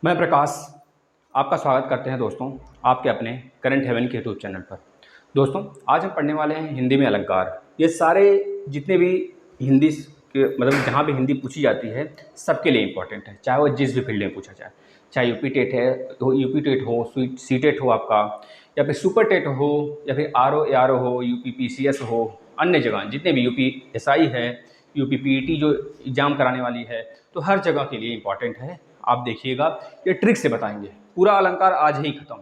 मैं प्रकाश आपका स्वागत करते हैं दोस्तों आपके अपने करंट हेवन के यूट्यूब चैनल पर। दोस्तों आज हम पढ़ने वाले हैं हिंदी में अलंकार। ये सारे जितने भी हिंदी के मतलब जहाँ भी हिंदी पूछी जाती है सबके लिए इम्पोर्टेंट है, चाहे वो जिस भी फील्ड में पूछा जाए, चाहे यूपी टेट है यूपी टेट हो, सी टेट हो आपका, या फिर सुपर टेट हो, या फिर आर ओ हो, यूपी PCS हो, अन्य जगह जितने भी यूपी SI है, यूपी PET जो एग्ज़ाम कराने वाली है, तो हर जगह के लिए इम्पॉर्टेंट है। आप देखिएगा ये ट्रिक से बताएंगे, पूरा अलंकार आज ही खत्म,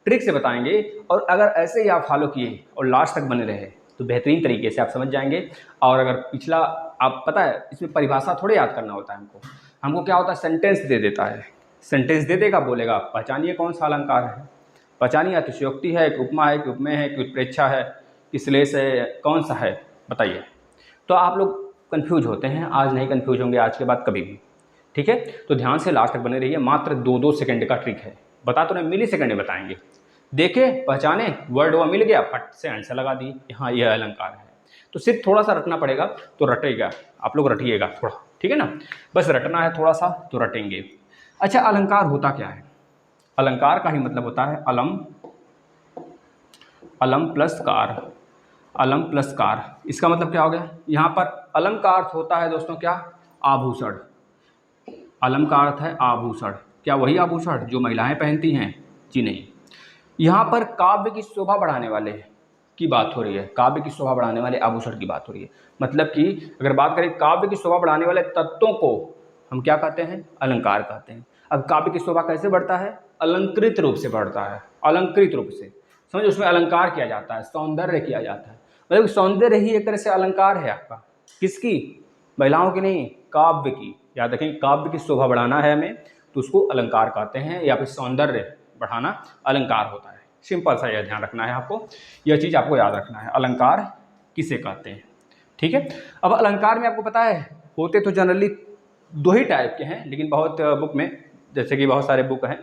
ट्रिक से बताएंगे। और अगर ऐसे ही आप फॉलो किए और लास्ट तक बने रहे तो बेहतरीन तरीके से आप समझ जाएंगे। और अगर पिछला आप पता है इसमें परिभाषा थोड़े याद करना होता है, हमको क्या होता है सेंटेंस दे देता है, सेंटेंस दे देगा, बोलेगा पहचानिए कौन सा अलंकार है, पहचानिए अतिशयोक्ति है कि उपमा है कि उपमेय है कि उत्प्रेक्षा है कि श्लेष है, कौन सा है बताइए। तो आप लोग कंफ्यूज होते हैं, आज नहीं कंफ्यूज होंगे, आज के बाद कभी भी, ठीक है। तो ध्यान से लास्ट तक बने रहिए, मात्र 2-2 सेकंड का ट्रिक है, बता तो नहीं मिली सेकंड में बताएंगे। देखे पहचाने वर्ड वो मिल गया, फट से आंसर लगा दी, हाँ यह अलंकार है। तो सिर्फ थोड़ा सा रटना पड़ेगा तो रटेगा, आप लोग रटिएगा थोड़ा, ठीक है ना, बस रटना है थोड़ा सा तो रटेंगे। अच्छा अलंकार होता क्या है? अलंकार का ही मतलब होता है अलम, अलम प्लस कार, अलम प्लस कार। इसका मतलब क्या हो गया, यहाँ पर अलम का अर्थ होता है दोस्तों क्या, आभूषण। अलम का अर्थ है आभूषण, क्या वही आभूषण जो महिलाएं पहनती हैं? जी नहीं, यहाँ पर काव्य की शोभा बढ़ाने वाले की बात हो रही है, काव्य की शोभा बढ़ाने वाले आभूषण की बात हो रही है। मतलब कि अगर बात करें काव्य की शोभा बढ़ाने वाले तत्वों को हम क्या कहते हैं, अलंकार कहते हैं। अब काव्य की शोभा कैसे बढ़ता है, अलंकृत रूप से बढ़ता है, अलंकृत रूप से समझ, उसमें अलंकार किया जाता है, सौंदर्य किया जाता है। मतलब सौंदर्य ही एक तरह से अलंकार है आपका, किसकी, महिलाओं की नहीं, काव्य की। याद रखें काव्य की शोभा बढ़ाना है हमें तो उसको अलंकार कहते हैं, या फिर सौंदर्य बढ़ाना अलंकार होता है। सिंपल सा यह ध्यान रखना है आपको, यह चीज़ आपको याद रखना है, अलंकार किसे कहते हैं, ठीक है। अब अलंकार में आपको पता है होते तो जनरली 2 ही टाइप के हैं, लेकिन बहुत बुक में जैसे कि बहुत सारे बुक हैं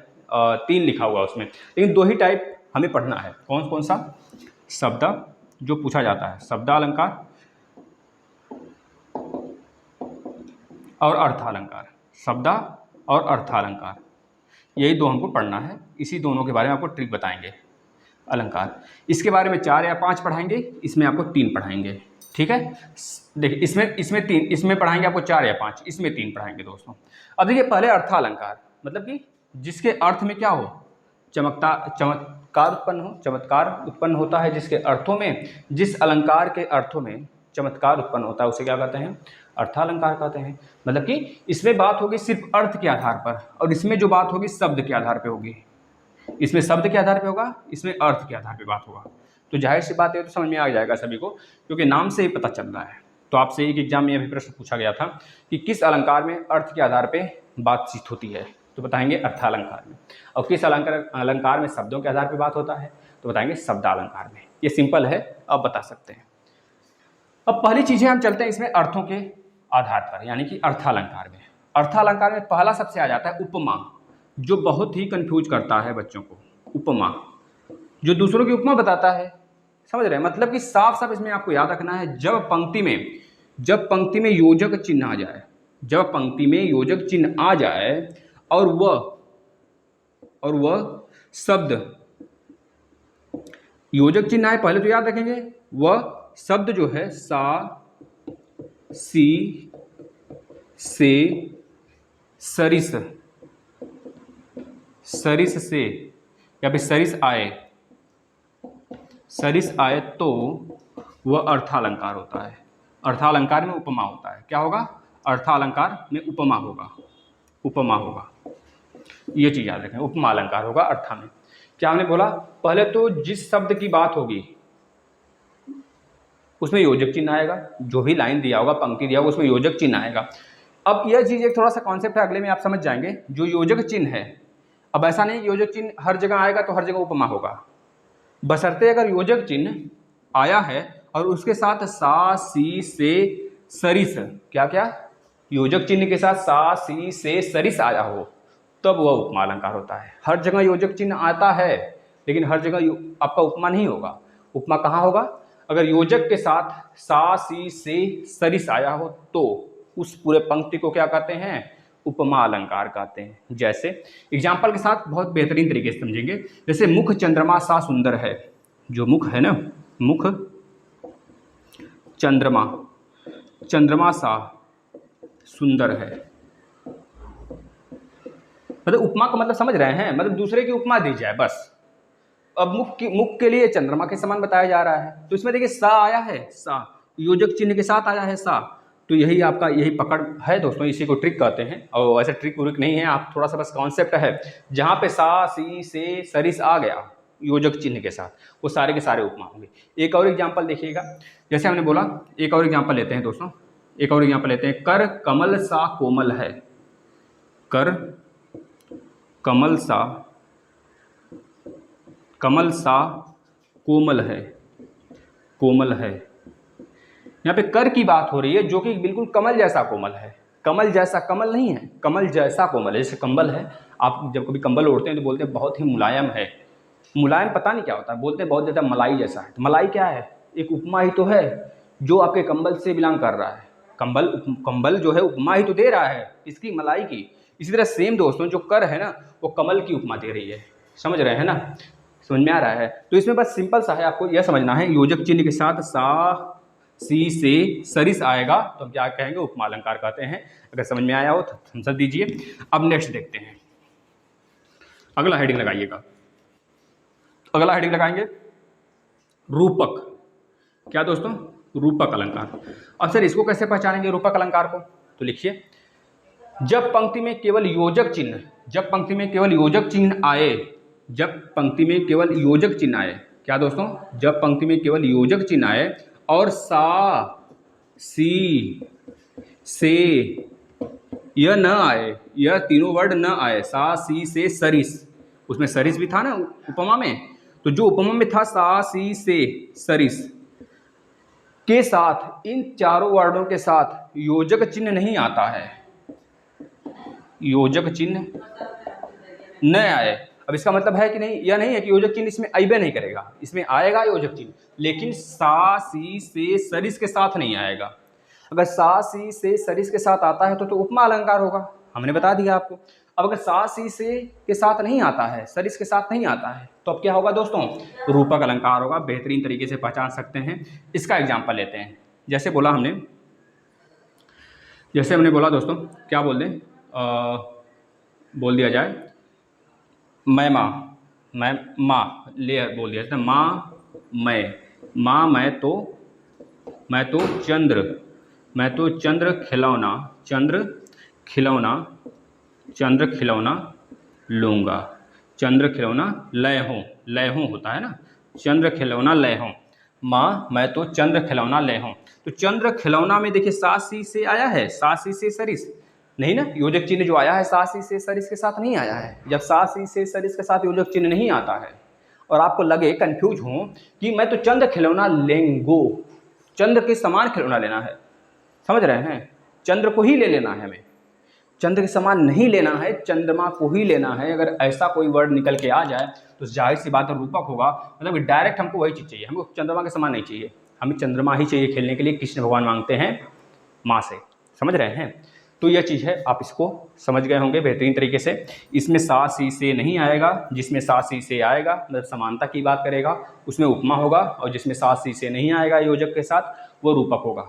3 लिखा हुआ उसमें, लेकिन 2 ही टाइप हमें पढ़ना है। कौन कौन सा? शब्द जो पूछा जाता है, शब्द अलंकार और अर्थालंकार, शब्द और अर्थालंकार, यही 2 हमको पढ़ना है। इसी दोनों के बारे में आपको ट्रिक बताएंगे अलंकार। इसके बारे में 4 या 5 पढ़ाएंगे, इसमें आपको 3 पढ़ाएंगे, ठीक है। देखिए इसमें 3, इसमें पढ़ाएंगे आपको 4 या 5, इसमें 3 पढ़ाएंगे दोस्तों। अब देखिए पहले अर्थालंकार, मतलब कि जिसके अर्थ में क्या हो, चमत्कार उत्पन्न हो, चमत्कार उत्पन्न होता है जिसके अर्थों में, जिस अलंकार के अर्थों में चमत्कार उत्पन्न होता है उसे क्या कहते हैं, अर्थालंकार कहते हैं। मतलब कि इसमें बात होगी सिर्फ अर्थ के आधार पर, और इसमें जो बात होगी शब्द के आधार पर होगी, इसमें शब्द के आधार पे होगा, इसमें अर्थ के आधार पे बात होगा। तो जाहिर सी बात है तो समझ में आ जाएगा सभी को, क्योंकि नाम से ही पता चल रहा है। तो आपसे एक एग्जाम में अभी प्रश्न पूछा गया था कि किस अलंकार में अर्थ के आधार पे बातचीत होती है, तो बताएंगे अर्थालंकार में। और किस अलंकार में शब्दों के आधार पर बात होता है, तो बताएंगे शब्दालंकार में। ये सिंपल है, आप बता सकते हैं। अब पहली चीजें हम चलते हैं इसमें अर्थों के आधार पर, यानी कि अर्थालंकार में। अर्थालंकार में पहला सबसे आ जाता है उपमा, जो बहुत ही कंफ्यूज करता है बच्चों को। उपमा जो दूसरों की उपमा बताता है, समझ रहे हैं, मतलब कि साफ साफ इसमें आपको याद रखना है, जब पंक्ति में योजक चिन्ह आ जाए, जब पंक्ति में योजक चिन्ह आ जाए और वह शब्द योजक चिन्ह आए, पहले तो याद रखेंगे वह शब्द जो है सा सी से सरिस, सरिस से या फिर सरिस आए तो वह अर्थालंकार होता है। अर्थालंकार में उपमा होता है, क्या होगा, अर्थालंकार में उपमा होगा, उपमा होगा, ये चीज याद रखें, उपमा अलंकार होगा अर्था में। क्या हमने बोला, पहले तो जिस शब्द की बात होगी उसमें योजक चिन्ह आएगा, जो भी लाइन दिया होगा, पंक्ति दिया होगा, उसमें योजक चिन्ह आएगा। अब यह चीज एक थोड़ा सा कॉन्सेप्ट है, अगले में आप समझ जाएंगे। जो योजक चिन्ह है, अब ऐसा नहीं योजक चिन्ह हर जगह आएगा तो हर जगह उपमा होगा, बशर्ते अगर योजक चिन्ह आया है और उसके साथ सा सी से सरिस, क्या क्या, योजक चिन्ह के साथ सा सी से सरिस आया हो, तब वह उपमा अलंकार होता है। हर जगह योजक चिन्ह आता है लेकिन हर जगह आपका उपमा नहीं होगा। उपमा कहाँ होगा, अगर योजक के साथ सा सी से सरिस आया हो तो उस पूरे पंक्ति को क्या कहते हैं, उपमा अलंकार कहते हैं। जैसे एग्जाम्पल के साथ बहुत बेहतरीन तरीके से समझेंगे। जैसे मुख चंद्रमा सा सुंदर है, जो मुख है ना, मुख चंद्रमा, चंद्रमा सा सुंदर है। मतलब उपमा का मतलब समझ रहे हैं, मतलब दूसरे की उपमा दी जाए बस। अब मुख के लिए चंद्रमा के समान बताया जा रहा है, तो इसमें देखिए सा आया है, सा योजक चिन्ह के साथ आया है सा, तो यही आपका यही पकड़ है दोस्तों, इसी को ट्रिक कहते हैं। और वैसे ट्रिक व्रिक नहीं है, आप थोड़ा सा बस कॉन्सेप्ट है। जहाँ पे सा सी से सरिस आ गया योजक चिन्ह के साथ, वो सारे के सारे उपमा होंगे। एक और एग्जाम्पल देखिएगा, जैसे हमने बोला, एक और एग्जाम्पल लेते हैं दोस्तों, एक और एग्जाम्पल लेते हैं। कर कमल सा कोमल है, कर कमल सा कोमल है, कोमल है। यहाँ पे कर की बात हो रही है, जो कि बिल्कुल कमल जैसा कोमल है। कमल जैसा कमल नहीं है, कमल जैसा कोमल है। जैसे कंबल है, आप जब कभी कंबल ओढ़ते हैं तो बोलते हैं बहुत ही मुलायम है। मुलायम पता नहीं क्या होता है, बोलते हैं बहुत ज़्यादा मलाई जैसा है। तो मलाई क्या है? एक उपमा ही तो है, जो आपके कंबल से बिलोंग कर रहा है। कंबल जो है उपमा ही तो दे रहा है इसकी, मलाई की। इसी तरह सेम दोस्तों जो कर है ना, वो कमल की उपमा दे रही है। समझ रहे हैं ना, समझ में आ रहा है? तो इसमें बस सिंपल सा है, आपको यह समझना है, योजक चिन्ह के साथ सा सी से सरिस आएगा तो हम क्या कहेंगे? उपमा अलंकार कहते हैं। अगर समझ में आया हो तो थम्स अप दीजिए। अब नेक्स्ट देखते हैं, अगला हेडिंग लगाइएगा। अगला हेडिंग लगाएंगे रूपक। क्या दोस्तों? रूपक अलंकार। अब सर इसको कैसे पहचानेंगे रूपक अलंकार को? तो लिखिए, जब पंक्ति में केवल योजक चिन्ह, जब पंक्ति में केवल योजक चिन्ह आए, जब पंक्ति में केवल योजक चिन्ह आए, क्या दोस्तों? जब पंक्ति में केवल योजक चिन्ह आए और सा सी से यह न आए, यह तीनों वर्ड न आए, सा सी से सरिस, उसमें सरिस भी था ना उपमा में, तो जो उपमा में था सा सी से सरिस के साथ, इन चारों वर्डों के साथ योजक चिन्ह नहीं आता है, योजक चिन्ह न आए। अब इसका मतलब है कि नहीं, यह नहीं है कि योजक चिन्ह इसमें आइबे नहीं करेगा, इसमें आएगा योजक चिन्ह, लेकिन सा सी से सरिस के साथ नहीं आएगा। अगर सा सी से सरिस के साथ आता है तो उपमा अलंकार होगा, हमने बता दिया आपको। अब अगर सा सी से के साथ नहीं आता है, सरिस के साथ नहीं आता है, तो अब क्या होगा दोस्तों? रूपक अलंकार होगा। बेहतरीन तरीके से पहचान सकते हैं। इसका एग्जाम्पल लेते हैं। जैसे बोला हमने, जैसे हमने बोला दोस्तों, क्या बोल दें, बोल दिया जाए मैं माँ, मैं माँ ले बोल दिया था, माँ मैं, माँ मैं तो चंद्र, मैं तो चंद्र खिलौना, चंद्र खिलौना, चंद्र खिलौना लूँगा, चंद्र खिलौना लय हूँ होता है ना, चंद्र खिलौना लय हूँ, माँ मैं तो चंद्र खिलौना लय हूँ। तो चंद्र खिलौना में देखिए सा सी से आया है, सा सी से सरिस नहीं ना, योजक चिन्ह जो आया है सा सी से सरिस के साथ नहीं आया है। जब सा सी से सरिस के साथ योजक चिन्ह नहीं आता है और आपको लगे, कंफ्यूज हो कि मैं तो चंद्र खिलौना लेंगो, चंद्र के समान खिलौना लेना है, समझ रहे हैं, चंद्र को ही ले लेना है, हमें चंद्र के समान नहीं लेना है, चंद्रमा को ही लेना है। अगर ऐसा कोई वर्ड निकल के आ जाए तो जाहिर सी बात है रूपक होगा, मतलब डायरेक्ट हमको वही चीज़ चाहिए, हमको चंद्रमा के समान नहीं चाहिए, हमें चंद्रमा ही चाहिए खेलने के लिए। कृष्ण भगवान मांगते हैं माँ से, समझ रहे हैं? तो यह चीज़ है, आप इसको समझ गए होंगे बेहतरीन तरीके से। इसमें सा सी से नहीं आएगा, जिसमें सा सी से आएगा मतलब समानता की बात करेगा उसमें उपमा होगा, और जिसमें सा सी से नहीं आएगा योजक के साथ वो रूपक होगा।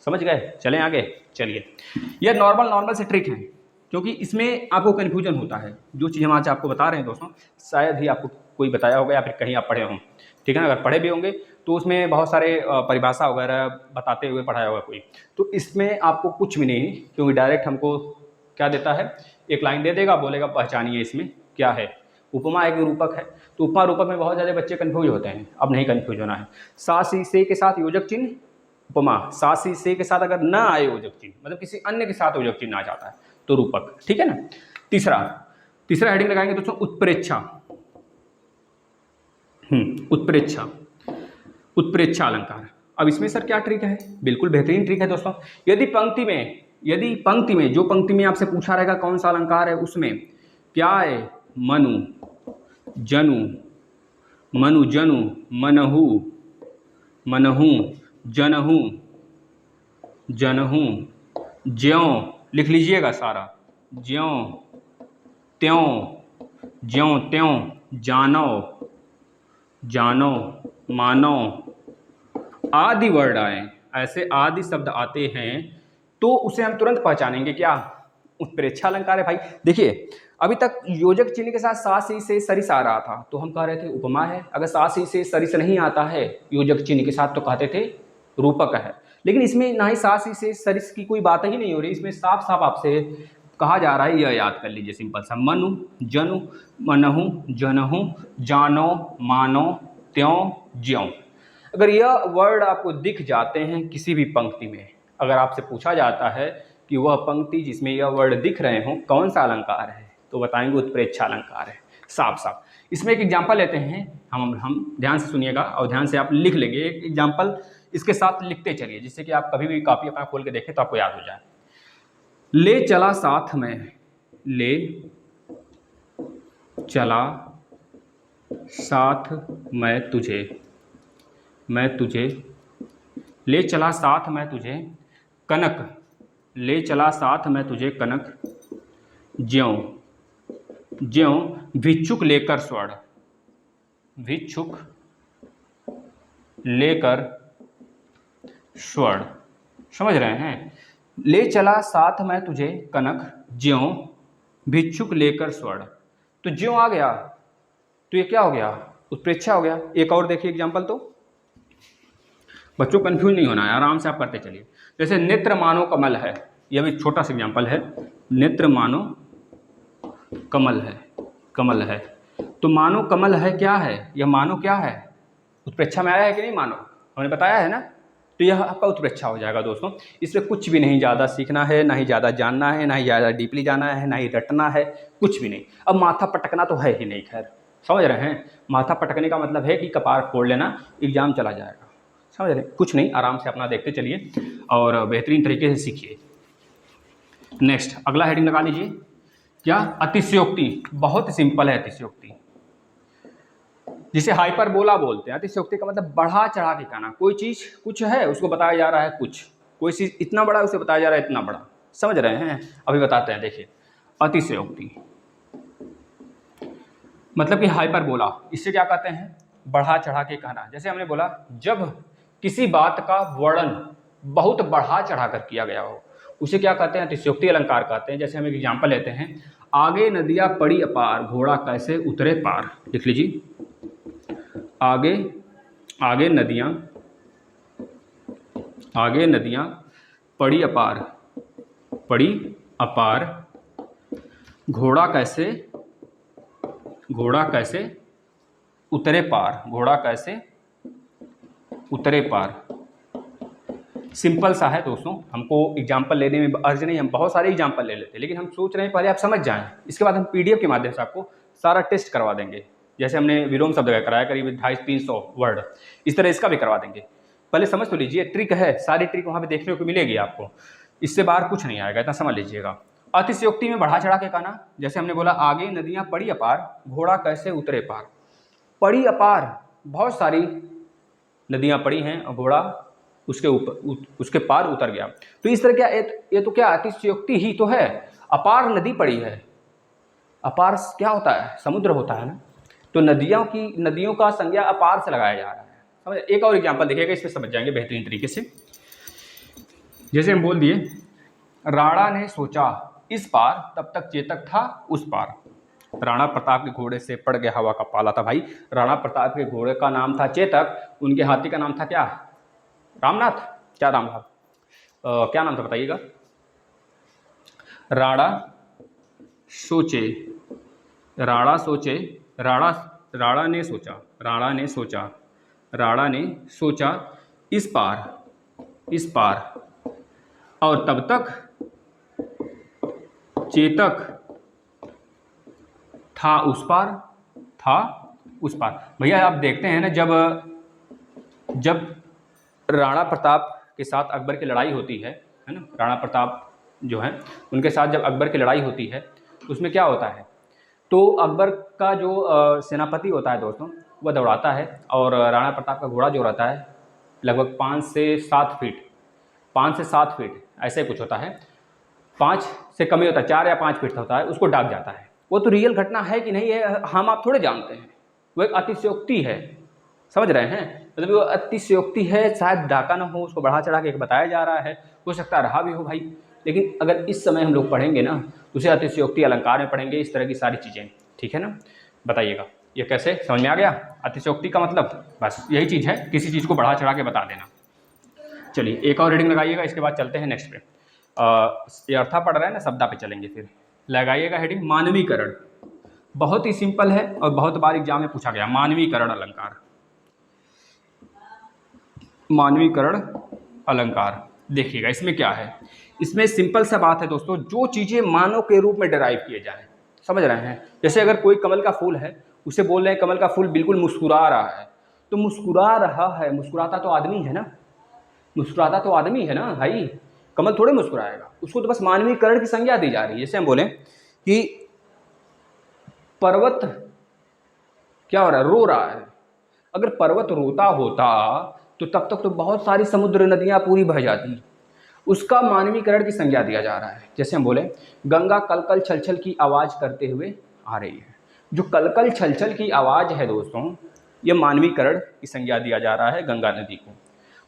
समझ गए? चलें आगे। चलिए, यह नॉर्मल से ट्रिक है, क्योंकि इसमें आपको कन्फ्यूजन होता है। जो चीज़ हम आज आपको बता रहे हैं दोस्तों, शायद ही आपको कोई बताया होगा या फिर कहीं आप पढ़े हों, ठीक है ना? अगर पढ़े भी होंगे तो उसमें बहुत सारे परिभाषा वगैरह बताते हुए पढ़ाया होगा कोई, तो इसमें आपको कुछ भी नहीं, क्योंकि डायरेक्ट हमको क्या देता है, एक लाइन दे देगा, बोलेगा पहचानिए इसमें क्या है। उपमा एक रूपक है, तो उपमा रूपक में बहुत ज़्यादा बच्चे कन्फ्यूज होते हैं। अब नहीं कन्फ्यूज होना है। सा सी से के साथ योजक चिन्ह उपमा, सा सी से के साथ अगर न आए योजक चिन्ह, मतलब किसी अन्य के साथ योजक चिन्ह आ जाता है तो रूपक, ठीक है ना? तीसरा हेडिंग लगाएंगे दोस्तों, उत्प्रेक्षा। उत्प्रेक्षा अलंकार। अब इसमें सर क्या ट्रिक है? बिल्कुल बेहतरीन ट्रिक है दोस्तों। यदि पंक्ति में जो पंक्ति में आपसे पूछा रहेगा कौन सा अलंकार है, उसमें प्याय मनु जनु, मनु जनु, मनहु मनहु, जनहु जनहु, ज्यों, लिख लीजिएगा सारा, ज्यों त्यों, ज्यों त्यों, जानो जानो, मानो, आदि वर्ड आए, ऐसे आदि शब्द आते हैं तो उसे हम तुरंत पहचानेंगे क्या, उत्प्रेक्षा अलंकार है भाई। देखिए अभी तक योजक चिन्ह के साथ सा सी से सरिस आ रहा था तो हम कह रहे थे उपमा है, अगर सा सी से सरिस नहीं आता है योजक चिन्ह के साथ तो कहते थे रूपक है। लेकिन इसमें ना ही सा सी से सरिस की कोई बात ही नहीं हो रही, इसमें साफ साफ आपसे कहा जा रहा है, यह याद कर लीजिए सिंपल सा, मनु जनु, मनहु जनहु, जानो मानो, त्यों ज्यों। अगर यह वर्ड आपको दिख जाते हैं किसी भी पंक्ति में, अगर आपसे पूछा जाता है कि वह पंक्ति जिसमें यह वर्ड दिख रहे हों कौन सा अलंकार है, तो बताएंगे उत्प्रेक्षा अलंकार है, साफ साफ। इसमें एक एग्जाम्पल लेते हैं, हम ध्यान से सुनिएगा और ध्यान से आप लिख लेंगे एक एग्जाम्पल, इसके साथ लिखते चलिए जिससे कि आप कभी भी कॉपी अपना खोल के देखें तो आपको याद हो जाए। ले चला साथ में, ले चला साथ मैं तुझे, मैं तुझे, ले चला साथ मैं तुझे कनक, ले चला साथ मैं तुझे कनक, ज्यों ज्यों भिक्षुक लेकर स्वर्ण, भिक्षुक लेकर स्वर्ण, समझ रहे हैं। ले चला साथ मैं तुझे कनक, ज्यों भिक्षुक लेकर स्वर्ण, तो ज्यों आ गया तो ये क्या हो गया, उत्प्रेक्षा हो गया। एक और देखिए एग्जाम्पल, तो बच्चों कंफ्यूज नहीं होना है, आराम से आप करते चलिए। जैसे नेत्र मानो कमल है, यह भी छोटा सा एग्जाम्पल है, नेत्र मानो कमल है, कमल है, तो मानो कमल है क्या है, यह मानो क्या है, उत्प्रेक्षा में आया है कि नहीं, मानो हमने बताया है ना, तो यह आपका उत्प्रेक्षा हो जाएगा दोस्तों। इसमें कुछ भी नहीं ज़्यादा सीखना है, ना ही ज़्यादा जानना है, ना ही ज़्यादा डीपली जाना है, ना ही रटना है, कुछ भी नहीं। अब माथा पटकना तो है ही नहीं, खैर समझ रहे हैं, माथा पटकने का मतलब है कि कपार फोड़ लेना, एग्जाम चला जाएगा, समझ रहे हैं, कुछ नहीं, आराम से अपना देखते चलिए और बेहतरीन तरीके से सीखिए। नेक्स्ट अगला हेडिंग लगा लीजिए, क्या, अतिशयोक्ति, बहुत सिंपल है अतिशयोक्ति, जिसे हाइपरबोला बोलते हैं। अतिशयोक्ति का मतलब बढ़ा चढ़ा के कहना, कोई चीज़ कुछ है उसको बताया जा रहा है कुछ, कोई चीज़ इतना बड़ा उसे बताया जा रहा है इतना बड़ा, समझ रहे हैं, अभी बताते हैं। देखिए अतिशयोक्ति मतलब कि हाइपरबोला, इससे क्या कहते हैं, बढ़ा चढ़ा के कहना। जैसे हमने बोला जब किसी बात का वर्णन बहुत बढ़ा चढ़ा कर किया गया हो उसे क्या कहते हैं, अतिशयोक्ति अलंकार कहते हैं। जैसे हम एक एग्जाम्पल लेते हैं, आगे नदियाँ पड़ी अपार, घोड़ा कैसे उतरे पार, लिख लीजिए, आगे आगे नदियाँ, आगे नदियाँ पड़ी अपार, पड़ी अपार, घोड़ा कैसे, घोड़ा कैसे उतरे पार, घोड़ा कैसे उतरे पार। सिंपल सा है दोस्तों, हमको एग्जाम्पल लेने में अर्ज नहीं, हम बहुत सारे एग्जाम्पल ले लेते हैं, लेकिन हम सोच रहे हैं पहले आप समझ जाएं, इसके बाद हम पीडीएफ के माध्यम से आपको सारा टेस्ट करवा देंगे। जैसे हमने विलोम शब्द का कराया करीब 250-300 वर्ड, इस तरह इसका भी करवा देंगे। पहले समझ तो लीजिए, ट्रिक है, सारी ट्रिक वहाँ पे देखने को मिलेगी आपको, इससे बाहर कुछ नहीं आएगा, इतना समझ लीजिएगा। अतिशयोक्ति में बढ़ा चढ़ा के कहना, जैसे हमने बोला आगे नदियाँ पड़ी अपार, घोड़ा कैसे उतरे पार। पड़ी अपार, बहुत सारी नदियाँ पड़ी हैं और घोड़ा उसके ऊपर उसके पार उतर गया, तो इस तरह क्या, ये तो क्या अतिशयोक्ति ही तो है, अपार नदी पड़ी है, अपार क्या होता है, समुद्र होता है ना, तो नदियों का संज्ञा अपार से लगाया जा रहा है, समझ। एक और एग्जांपल देखिएगा, इसमें समझ जाएंगे बेहतरीन तरीके से। जैसे हम बोल दिए, राणा ने सोचा इस पार, तब तक चेतक था उस पार। राणा प्रताप के घोड़े से पड़ गया हवा का पाला था। भाई राणा प्रताप के घोड़े का नाम था चेतक, उनके हाथी का नाम था क्या, रामनाथ, क्या नाम था, क्या नाम था बताइएगा। राणा सोचे, राणा सोचे, राणा ने सोचा, राणा ने सोचा, राणा ने सोचा इस पार, इस पार, और तब तक चेतक था उस पार, था उस पार। भैया आप देखते हैं ना, जब राणा प्रताप के साथ अकबर की लड़ाई होती है ना, राणा प्रताप जो है उनके साथ जब अकबर की लड़ाई होती है उसमें क्या होता है, तो अकबर का जो सेनापति होता है दोस्तों, वह दौड़ाता है और राणा प्रताप का घोड़ा जो रहता है लगभग 5 से 7 फीट, 5 से 7 फीट ऐसे कुछ होता है, 5 से कम ही होता है, 4 या 5 फीट होता है, उसको डाक जाता है। वो तो रियल घटना है कि नहीं है हम आप थोड़े जानते हैं, वो एक अतिशयोक्ति है, समझ रहे हैं। मतलब वो अतिशयोक्ति है, शायद डाका ना हो, उसको बढ़ा चढ़ा के बताया जा रहा है, हो सकता है रहा भी हो भाई, लेकिन अगर इस समय हम लोग पढ़ेंगे ना तो उसे अतिशयोक्ति अलंकार में पढ़ेंगे, इस तरह की सारी चीज़ें, ठीक है ना। बताइएगा ये कैसे समझ में आ गया। अतिशयोक्ति का मतलब बस यही चीज़ है, किसी चीज़ को बढ़ा चढ़ा के बता देना। चलिए एक और रीडिंग लगाइएगा, इसके बाद चलते हैं नेक्स्ट पे। ये अर्था पढ़ रहे हैं ना, शब्दा पे चलेंगे फिर। लगाइएगा हेडिंग मानवीकरण। बहुत ही सिंपल है और बहुत बार एग्जाम में पूछा गया, मानवीकरण अलंकार। मानवीकरण अलंकार देखिएगा इसमें क्या है। इसमें सिंपल सा बात है दोस्तों, जो चीज़ें मानव के रूप में डिराइव किए जाएं, समझ रहे हैं। जैसे अगर कोई कमल का फूल है, उसे बोल रहे हैं कमल का फूल बिल्कुल मुस्कुरा रहा है, तो मुस्कुरा रहा है, मुस्कुराता तो आदमी है ना, मुस्कुराता तो आदमी है ना भाई, कमल थोड़े मुस्कुराएगा। उसको तो बस मानवीकरण की संज्ञा दी जा रही है। जैसे हम बोले कि पर्वत क्या हो रहा है, रो रहा है। अगर पर्वत रोता होता तो तब तक तो बहुत सारी समुद्र नदियां पूरी बह जाती, उसका मानवीकरण की संज्ञा दिया जा रहा है। जैसे हम बोले गंगा कलकल छलछल की आवाज़ करते हुए आ रही है, जो कलकल छलछल की आवाज़ है दोस्तों, ये मानवीकरण की संज्ञा दिया जा रहा है गंगा नदी को।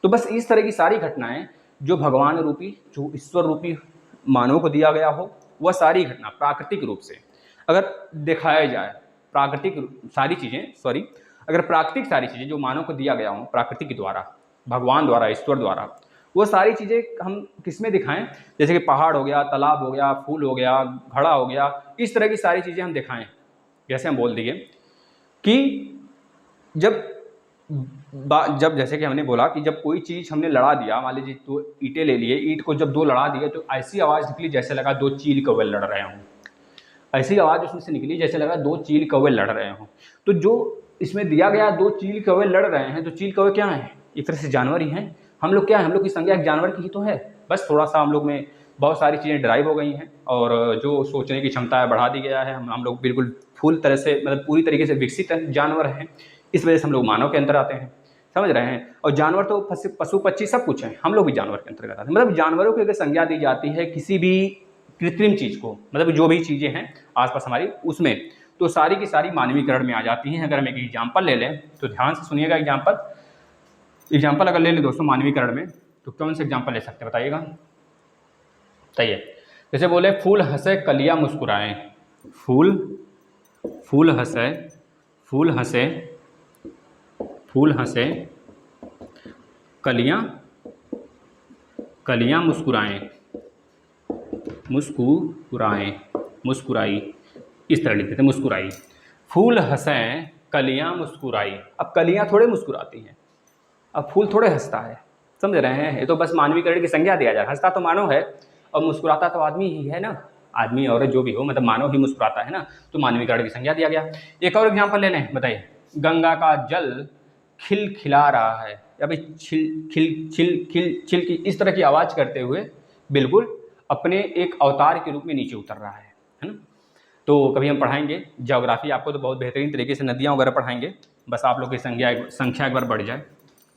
तो बस इस तरह की सारी घटनाएं जो भगवान रूपी, जो ईश्वर रूपी मानव को दिया गया हो, वह सारी घटना प्राकृतिक रूप से अगर दिखाया जाए, प्राकृतिक सारी चीज़ें सॉरी अगर प्राकृतिक सारी चीज़ें जो मानव को दिया गया हो प्राकृतिक के द्वारा, भगवान द्वारा, ईश्वर द्वारा, वो सारी चीज़ें हम किस में दिखाएं। जैसे कि पहाड़ हो गया, तालाब हो गया, फूल हो गया, घड़ा हो गया, इस तरह की सारी चीज़ें हम दिखाएं। जैसे हम बोल दिए कि जब जैसे कि हमने बोला कि जब कोई चीज़ हमने लड़ा दिया, मान लीजिए तो ईंटें ले लिए, ईंट को जब 2 लड़ा दिए तो ऐसी आवाज़ निकली जैसे लगा 2 चील कौवे लड़ रहे हों, ऐसी आवाज़ उसमें से निकली जैसे लगा 2 चील कौवे लड़ रहे हों। तो जो इसमें दिया गया 2 चील कौवे लड़ रहे हैं, तो चील कौवे क्या हैं, एक तरह से जानवर ही हैं। हम लोग क्या है, हम लोग की संज्ञा एक जानवर की ही तो है, बस थोड़ा सा हम लोग में बहुत सारी चीज़ें ड्राइव हो गई हैं और जो सोचने की क्षमता है बढ़ा दी गया है। हम लोग बिल्कुल फुल तरह से मतलब पूरी तरीके से विकसित जानवर हैं, इस वजह से हम लोग मानव के अंतर आते हैं, समझ रहे हैं। और जानवर तो पशु पक्षी सब कुछ हैं, हम लोग भी जानवर के अंतर्गत आते हैं। मतलब जानवरों की अगर संज्ञा दी जाती है किसी भी कृत्रिम चीज़ को, मतलब जो भी चीज़ें हैं आसपास हमारी, उसमें तो सारी की सारी मानवीकरण में आ जाती हैं। अगर हम एक एग्जाम्पल ले लें तो ध्यान से सुनिएगा। एग्जाम्पल अगर ले लें दोस्तों मानवीकरण में, तो कौन से एग्जाम्पल ले सकते हैं बताइएगा। बताइए, जैसे बोले फूल हंसे कलियां मुस्कुराएं, फूल हंसे कलियां मुस्कुराई, इस तरह लिखते थे, मुस्कुराई। फूल हंसे कलियां मुस्कुराई, अब कलियां थोड़े मुस्कुराती हैं, अब फूल थोड़े हंसता है, समझ रहे हैं। ये तो बस मानवीकरण की संज्ञा दिया जा रहा है। हंसता तो मानव है और मुस्कुराता तो आदमी ही है ना, आदमी और जो भी हो, मतलब मानव ही मुस्कुराता है ना, तो मानवीकरण की संज्ञा दिया गया। एक और एग्जाम्पल ले लें, बताइए गंगा का जल खिलखिला रहा है, या भाई छिल खिल छिल खिल छिल की इस तरह की आवाज़ करते हुए बिल्कुल अपने एक अवतार के रूप में नीचे उतर रहा है ना। तो कभी हम पढ़ाएंगे ज्योग्राफी, आपको तो बहुत बेहतरीन तरीके से नदियाँ वगैरह पढ़ाएंगे, बस आप लोग की संख्या एक बार बढ़ जाए।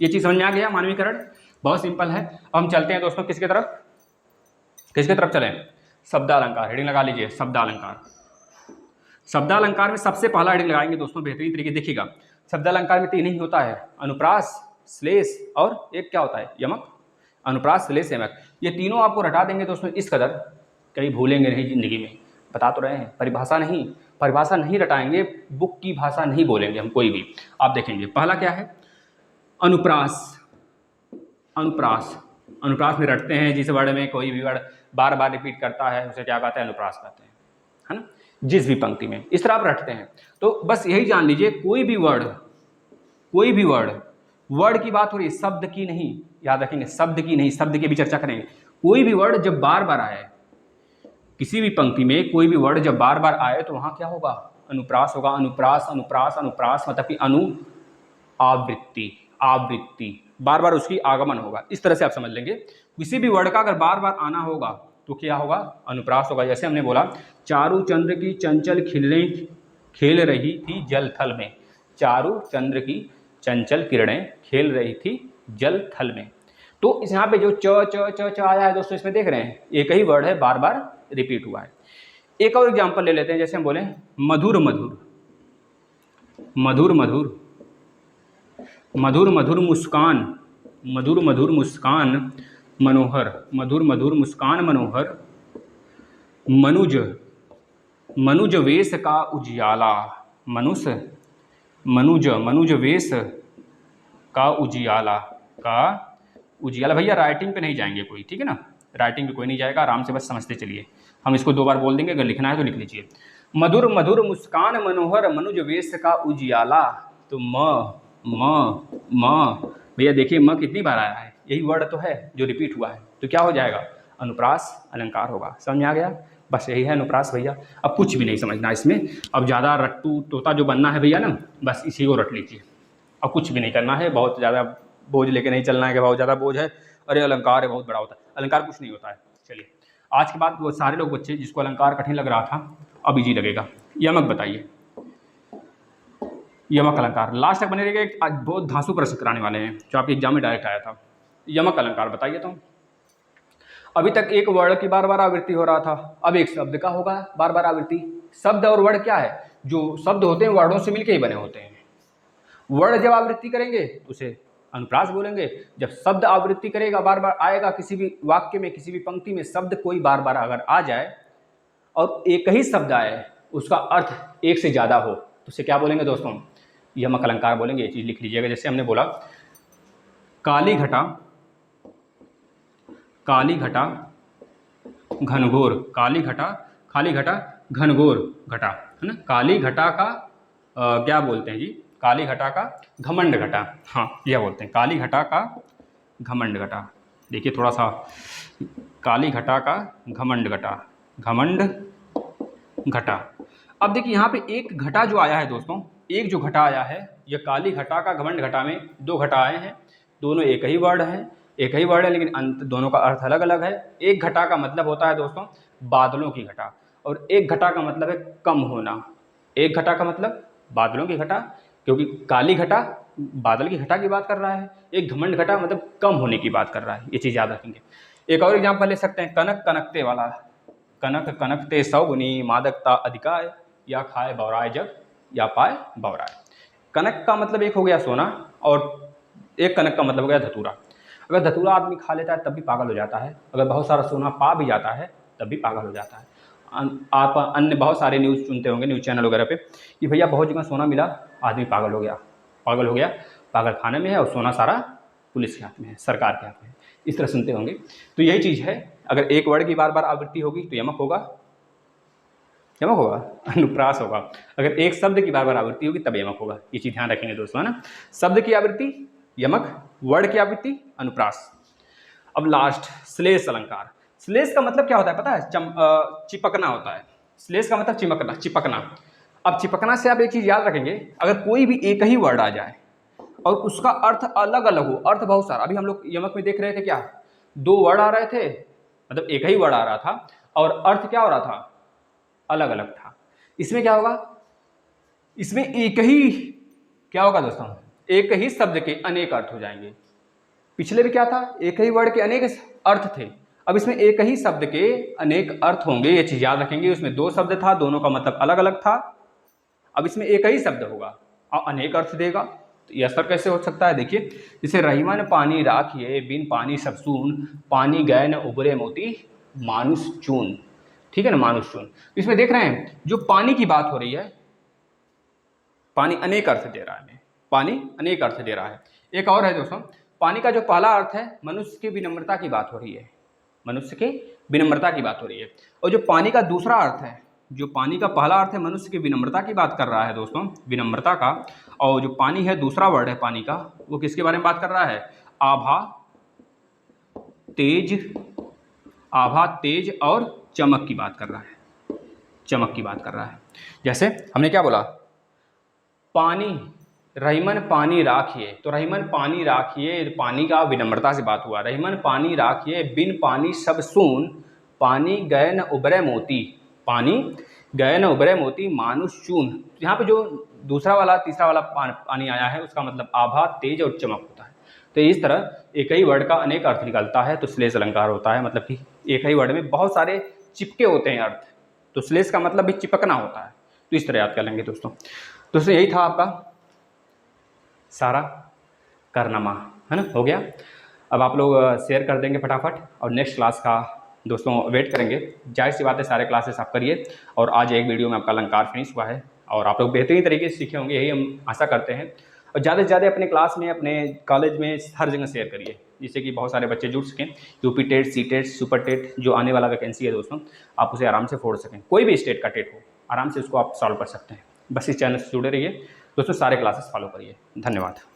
ये चीज़ समझ में आ गया, मानवीकरण बहुत सिंपल है। अब हम चलते हैं दोस्तों किसके तरफ चलें, शब्दालंकार। हेडिंग लगा लीजिए शब्दालंकार। शब्दालंकार में सबसे पहला हेडिंग लगाएंगे दोस्तों, बेहतरीन तरीके देखिएगा। शब्दालंकार में 3 ही होता है, अनुप्रास, श्लेष और एक क्या होता है, यमक। अनुप्रास, श्लेष, यमक, ये तीनों आपको रटा देंगे दोस्तों इस कदर, कहीं भूलेंगे नहीं जिंदगी में। बता तो रहे हैं, परिभाषा नहीं रटाएंगे, बुक की भाषा नहीं बोलेंगे हम कोई भी। आप देखेंगे पहला क्या है, अनुप्रास में रटते हैं, जिस वर्ड में कोई भी वर्ड बार बार रिपीट करता है उसे क्या कहते हैं, अनुप्रास कहते हैं, है ना। जिस भी पंक्ति में इस तरह आप रटते हैं। तो बस यही जान लीजिए, कोई भी वर्ड की बात हो रही है, शब्द की नहीं, याद रखेंगे, शब्द की नहीं, शब्द की भी चर्चा करेंगे। कोई भी वर्ड जब बार बार आए, किसी भी पंक्ति में कोई भी वर्ड जब बार बार आए तो वहाँ क्या होगा, अनुप्रास होगा। अनुप्रास मतलब कि आवृत्ति, बार बार उसकी आगमन होगा, इस तरह से आप समझ लेंगे। किसी भी वर्ड का अगर बार बार आना होगा तो क्या होगा, अनुप्रास होगा। जैसे हमने बोला चारू चंद्र की चंचल किरणें खेल रही थी जल थल में, चारू चंद्र की चंचल किरणें खेल रही थी जल थल में। तो इस यहाँ पे जो च च च च आया है दोस्तों, इसमें देख रहे हैं एक ही वर्ड है, बार बार रिपीट हुआ है। एक और एग्जांपल ले लेते हैं, जैसे हम बोले मधुर मधुर, मधुर मधुर, मधुर मधुर मुस्कान, मधुर मधुर मुस्कान मनोहर, मधुर मधुर मुस्कान मनोहर, मनुज, मनुज वेश का उजियाला, मनुष्य, मनुज, मनुज वेश का उजियाला, का उजियाला। भैया राइटिंग पे नहीं जाएंगे कोई, ठीक है ना, राइटिंग पे कोई नहीं जाएगा, आराम से बस समझते चलिए। हम इसको 2 बार बोल देंगे, अगर लिखना है तो लिख लीजिए। मधुर मधुर मुस्कान मनोहर, मनुज वेश का उजियाला। तो म भैया देखिए म कितनी बार आया है, यही वर्ड तो है जो रिपीट हुआ है, तो क्या हो जाएगा, अनुप्रास अलंकार होगा। समझ में आ गया, बस यही है अनुप्रास भैया। अब कुछ भी नहीं समझना इसमें, अब ज़्यादा रट्टू तोता जो बनना है भैया ना, बस इसी को रट लीजिए। अब कुछ भी नहीं करना है, बहुत ज़्यादा बोझ लेके नहीं चलना है कि बहुत ज़्यादा बोझ है, अरे अलंकार है बहुत बड़ा होता है, अलंकार कुछ नहीं होता है। चलिए आज के बाद वो सारे लोग बच्चे जिसको अलंकार कठिन लग रहा था, अब इजी लगेगा। यमक बताइए, यमक अलंकार लास्ट तक बने रहेगा, आज बहुत धांसू प्रश्न कराने वाले हैं जो आपके एग्जाम में डायरेक्ट आया था। यमक अलंकार बताइए। तो अभी तक एक वर्ड की बार बार आवृत्ति हो रहा था, अब एक शब्द का होगा बार बार आवृत्ति। शब्द और वर्ड क्या है, जो शब्द होते हैं वर्डों से मिलकर ही बने होते हैं। वर्ड जब आवृत्ति करेंगे तो उसे अनुप्रास बोलेंगे। जब शब्द आवृत्ति करेगा, बार बार आएगा, किसी भी वाक्य में किसी भी पंक्ति में शब्द कोई बार बार अगर आ जाए और एक ही शब्द आए, उसका अर्थ एक से ज़्यादा हो, तो उसे क्या बोलेंगे दोस्तों, यमक अलंकार बोलेंगे। ये चीज़ लिख लीजिएगा। जैसे हमने बोला काली घटा, काली घटा घनघोर, काली घटा, खाली घटा घनघोर घटा, है ना। काली घटा का क्या बोलते हैं जी, काली घटा का घमंड घटा, हाँ यह बोलते हैं, काली घटा का घमंड घटा। देखिए थोड़ा सा, काली घटा का घमंड घटा, घमंड घटा। अब देखिए यहाँ पे एक घटा जो आया है दोस्तों, एक जो घटा आया है, यह काली घटा का घमंड घटा में 2 घटा आए हैं, दोनों एक ही वर्ड हैं, एक ही वर्ड है, लेकिन अंत दोनों का अर्थ अलग अलग है। एक घटा का मतलब होता है दोस्तों बादलों की घटा, और एक घटा का मतलब है कम होना। एक घटा का मतलब बादलों की घटा, क्योंकि काली घटा बादल की घटा की बात कर रहा है, एक घमंड घटा मतलब कम होने की बात कर रहा है। ये चीज़ याद रखेंगे। एक और एग्जाम्पल ले सकते हैं, कनक कनकते वाला, कनक कनकते सौगुनी मादकता अधिकाय, या खाए बौराए जग या पाए बौराए। कनक का मतलब एक हो गया सोना, और एक कनक का मतलब हो गया धतूरा। अगर धतूरा आदमी खा लेता है तब भी पागल हो जाता है, अगर बहुत सारा सोना पा भी जाता है तब भी पागल हो जाता है। आप अन्य बहुत सारे न्यूज़ सुनते होंगे, न्यूज़ चैनल वगैरह पे, कि भैया बहुत जगह सोना मिला, आदमी पागल हो गया, पागल हो गया, पागल खाने में है और सोना सारा पुलिस के हाथ में है, सरकार के हाथ में है, इस तरह सुनते होंगे। तो यही चीज़ है, अगर एक वर्ड की बार बार आवृत्ति होगी तो यमक होगा, यमक होगा, अनुप्रास होगा। अगर एक शब्द की बार बार आवृत्ति होगी तब यमक होगा। ये चीज़ ध्यान रखेंगे दोस्तों, है ना। शब्द की आवृत्ति यमक, वर्ड की आवृत्ति अनुप्रास। अब लास्ट श्लेष अलंकार। श्लेष का मतलब क्या होता है पता है, चिपकना होता है। श्लेष का मतलब चिपकना, चिपकना। अब चिपकना से आप एक चीज़ याद रखेंगे, अगर कोई भी एक ही वर्ड आ जाए और उसका अर्थ अलग अलग हो, अर्थ बहुत सारा, अभी हम लोग यमक में देख रहे थे क्या, 2 वर्ड आ रहे थे, मतलब एक ही वर्ड आ रहा था और अर्थ क्या हो रहा था, अलग अलग था। इसमें क्या होगा, इसमें एक ही क्या होगा दोस्तों, एक ही शब्द के अनेक अर्थ हो जाएंगे। पिछले भी क्या था, एक ही वर्ड के अनेक अर्थ थे, अब इसमें एक ही शब्द के अनेक अर्थ होंगे। ये चीज याद रखेंगे। उसमें 2 शब्द था, दोनों का मतलब अलग अलग था, अब इसमें एक ही शब्द होगा और अनेक अर्थ देगा। तो यह असर कैसे हो सकता है, देखिए, जैसे रहीमन पानी राखिए बिन पानी सब सून, पानी गए न उबरे मोती मानुष चून, ठीक है ना, मानुष चून। इसमें देख रहे हैं जो पानी की बात हो रही है, पानी अनेक अर्थ दे रहा है, पानी अनेक अर्थ दे रहा है। एक और है दोस्तों, पानी का जो पहला अर्थ है मनुष्य की विनम्रता की बात हो रही है, मनुष्य की विनम्रता की बात हो रही है। और जो पानी का दूसरा अर्थ है, जो पानी का पहला अर्थ है मनुष्य की विनम्रता की बात कर रहा है दोस्तों, विनम्रता का, और जो पानी है दूसरा वर्ड है पानी का, वो किसके बारे में बात कर रहा है, आभा, तेज, आभा, तेज और चमक की बात कर रहा है, चमक की बात कर रहा है। जैसे हमने क्या बोला, पानी, रहीमन पानी राखिए, तो रहीमन पानी राखिए, पानी का विनम्रता से बात हुआ। रहीमन पानी राखिए बिन पानी सब सून, पानी गए न उबरे मोती, पानी गए न उबरे मोती मानुष चून। यहाँ पे जो दूसरा वाला तीसरा वाला पानी आया है उसका मतलब आभा, तेज और चमक होता है। तो इस तरह एक ही वर्ड का अनेक अर्थ निकलता है तो श्लेष अलंकार होता है, मतलब कि एक ही वर्ड में बहुत सारे चिपके होते हैं अर्थ, तो श्लेष का मतलब भी चिपकना होता है। तो इस तरह याद कर लेंगे दोस्तों। दोस्तों यही था आपका सारा कारनामा, है ना, हो गया। अब आप लोग शेयर कर देंगे फटाफट और नेक्स्ट क्लास का दोस्तों वेट करेंगे। जाहिर सी बात है सारे क्लासेस आप करिए, और आज एक वीडियो में आपका अलंकार फिनिश हुआ है और आप लोग बेहतरीन तरीके से सीखे होंगे, यही हम आशा करते हैं। और ज़्यादा से ज़्यादा अपने क्लास में, अपने कॉलेज में, हर जगह शेयर करिए, जिससे कि बहुत सारे बच्चे जुड़ सकें। UP TET, C TET, super TET जो आने वाला वैकेंसी है दोस्तों, आप उसे आराम से फोड़ सकें। कोई भी स्टेट का टेट हो, आराम से उसको आप सॉल्व कर सकते हैं। बस इस चैनल से जुड़े रहिए दोस्तों, सारे क्लासेस फॉलो करिए। धन्यवाद।